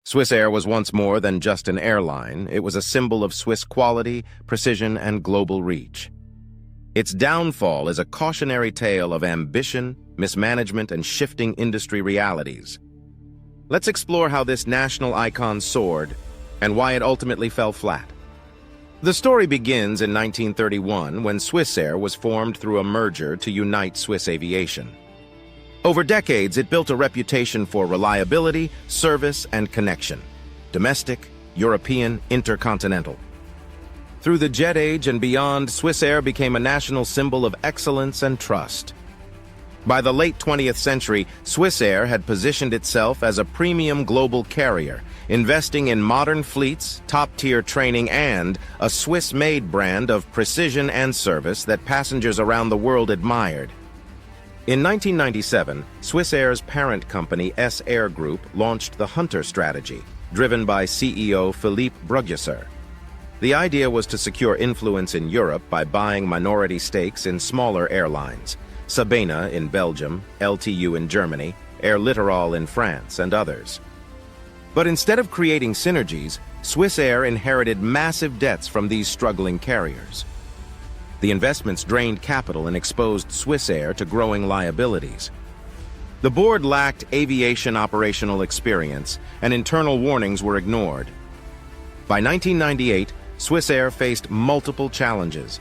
Swissair was once more than just an airline. It was a symbol of Swiss quality, precision, and global reach. Its downfall is a cautionary tale of ambition, mismanagement, and shifting industry realities. Let's explore how this national icon soared and why it ultimately fell flat. The story begins in 1931 when Swissair was formed through a merger to unite Swiss aviation. Over decades, it built a reputation for reliability, service, and connection. Domestic, European, intercontinental. Through the jet age and beyond, Swissair became a national symbol of excellence and trust. By the late 20th century, Swissair had positioned itself as a premium global carrier, investing in modern fleets, top-tier training, and a Swiss-made brand of precision and service that passengers around the world admired. In 1997, Swissair's parent company Swissair Group launched the Hunter strategy, driven by CEO Philippe Bruggesser. The idea was to secure influence in Europe by buying minority stakes in smaller airlines, Sabena in Belgium, LTU in Germany, Air Littoral in France, and others. But instead of creating synergies, Swissair inherited massive debts from these struggling carriers. The investments drained capital and exposed Swissair to growing liabilities. The board lacked aviation operational experience, and internal warnings were ignored. By 1998, Swissair faced multiple challenges.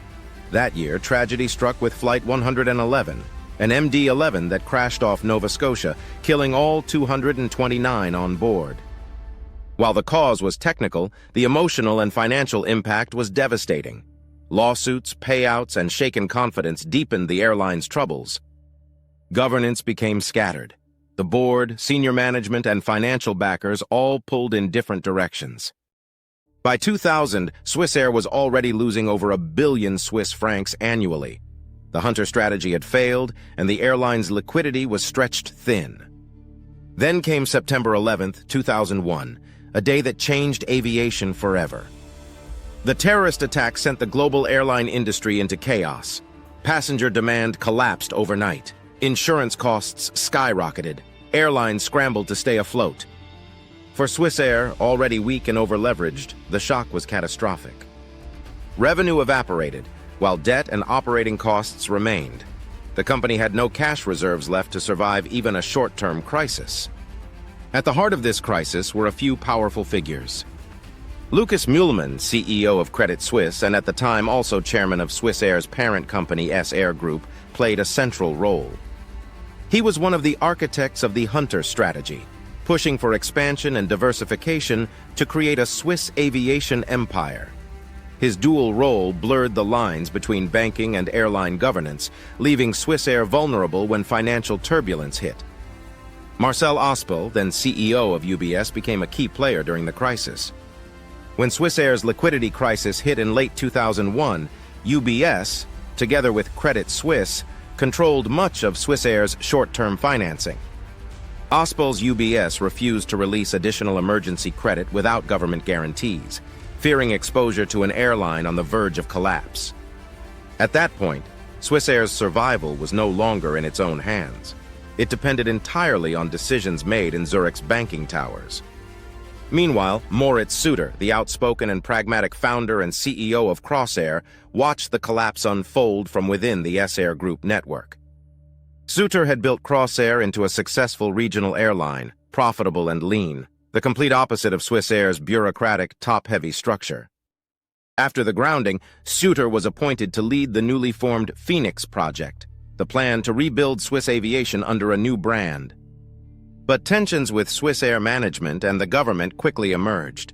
That year, tragedy struck with Flight 111, an MD-11 that crashed off Nova Scotia, killing all 229 on board. While the cause was technical, the emotional and financial impact was devastating. Lawsuits, payouts, and shaken confidence deepened the airline's troubles. Governance became scattered. The board, senior management, and financial backers all pulled in different directions. By 2000, Swissair was already losing over £1 billion Swiss francs annually. The Hunter strategy had failed, and the airline's liquidity was stretched thin. Then came September 11, 2001, a day that changed aviation forever. The terrorist attack sent the global airline industry into chaos. Passenger demand collapsed overnight. Insurance costs skyrocketed. Airlines scrambled to stay afloat. For Swissair, already weak and over-leveraged, the shock was catastrophic. Revenue evaporated, while debt and operating costs remained. The company had no cash reserves left to survive even a short-term crisis. At the heart of this crisis were a few powerful figures. Lucas Mühlmann, CEO of Credit Suisse and at the time also chairman of Swissair's parent company Swissair Group, played a central role. He was one of the architects of the Hunter strategy, pushing for expansion and diversification to create a Swiss aviation empire. His dual role blurred the lines between banking and airline governance, leaving Swissair vulnerable when financial turbulence hit. Marcel Ospel, then CEO of UBS, became a key player during the crisis. When Swissair's liquidity crisis hit in late 2001, UBS, together with Credit Suisse, controlled much of Swissair's short-term financing. Ospel's UBS refused to release additional emergency credit without government guarantees, fearing exposure to an airline on the verge of collapse. At that point, Swissair's survival was no longer in its own hands. It depended entirely on decisions made in Zurich's banking towers. Meanwhile, Moritz Suter, the outspoken and pragmatic founder and CEO of Crossair, watched the collapse unfold from within the Swissair Group network. Suter had built Crossair into a successful regional airline, profitable and lean, the complete opposite of Swissair's bureaucratic, top-heavy structure. After the grounding, Suter was appointed to lead the newly formed Phoenix project, the plan to rebuild Swiss aviation under a new brand. But tensions with Swissair management and the government quickly emerged.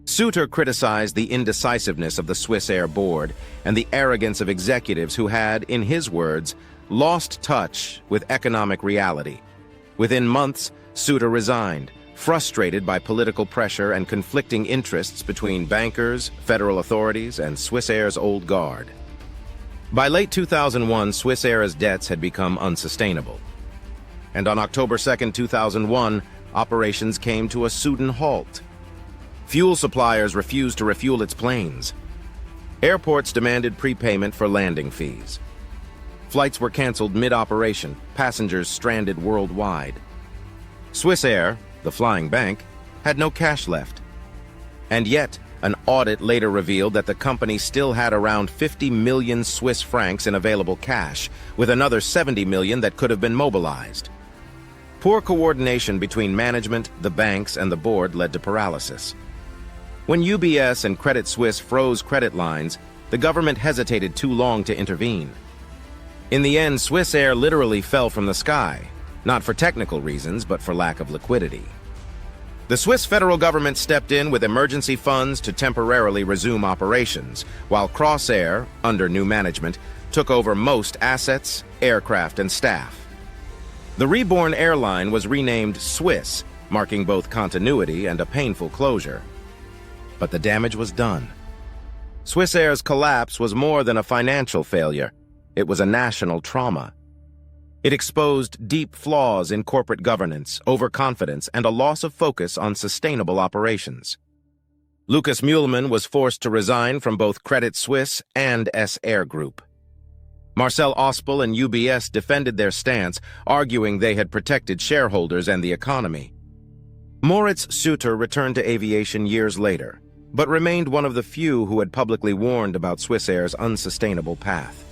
Suter criticized the indecisiveness of the Swissair board and the arrogance of executives who had, in his words, lost touch with economic reality. Within months, Suter resigned, frustrated by political pressure and conflicting interests between bankers, federal authorities, and Swissair's old guard. By late 2001, Swissair's debts had become unsustainable. And on October 2, 2001, operations came to a sudden halt. Fuel suppliers refused to refuel its planes. Airports demanded prepayment for landing fees. Flights were canceled mid-operation, passengers stranded worldwide. Swissair, the flying bank, had no cash left. And yet, an audit later revealed that the company still had around 50 million Swiss francs in available cash, with another 70 million that could have been mobilized. Poor coordination between management, the banks, and the board led to paralysis. When UBS and Credit Suisse froze credit lines, the government hesitated too long to intervene. In the end, Swissair literally fell from the sky, not for technical reasons, but for lack of liquidity. The Swiss federal government stepped in with emergency funds to temporarily resume operations, while Crossair, under new management, took over most assets, aircraft, and staff. The reborn airline was renamed Swiss, marking both continuity and a painful closure. But the damage was done. Swissair's collapse was more than a financial failure. It was a national trauma. It exposed deep flaws in corporate governance, overconfidence, and a loss of focus on sustainable operations. Lucas Mühlmann was forced to resign from both Credit Suisse and Swissair Group. Marcel Ospel and UBS defended their stance, arguing they had protected shareholders and the economy. Moritz Suter returned to aviation years later, but remained one of the few who had publicly warned about Swissair's unsustainable path.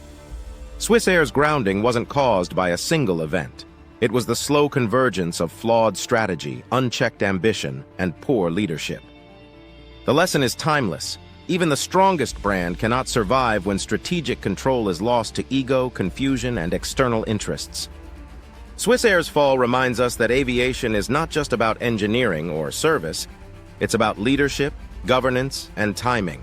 Swissair's grounding wasn't caused by a single event. It was the slow convergence of flawed strategy, unchecked ambition, and poor leadership. The lesson is timeless. Even the strongest brand cannot survive when strategic control is lost to ego, confusion, and external interests. Swissair's fall reminds us that aviation is not just about engineering or service. It's about leadership, governance, and timing.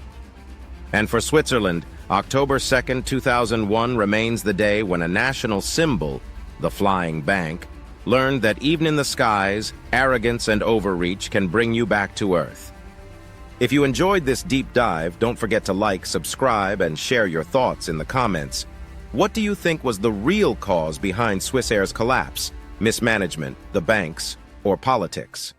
And for Switzerland, October 2, 2001 remains the day when a national symbol, the flying bank, learned that even in the skies, arrogance and overreach can bring you back to Earth. If you enjoyed this deep dive, don't forget to like, subscribe, and share your thoughts in the comments. What do you think was the real cause behind Swissair's collapse? Mismanagement, the banks, or politics?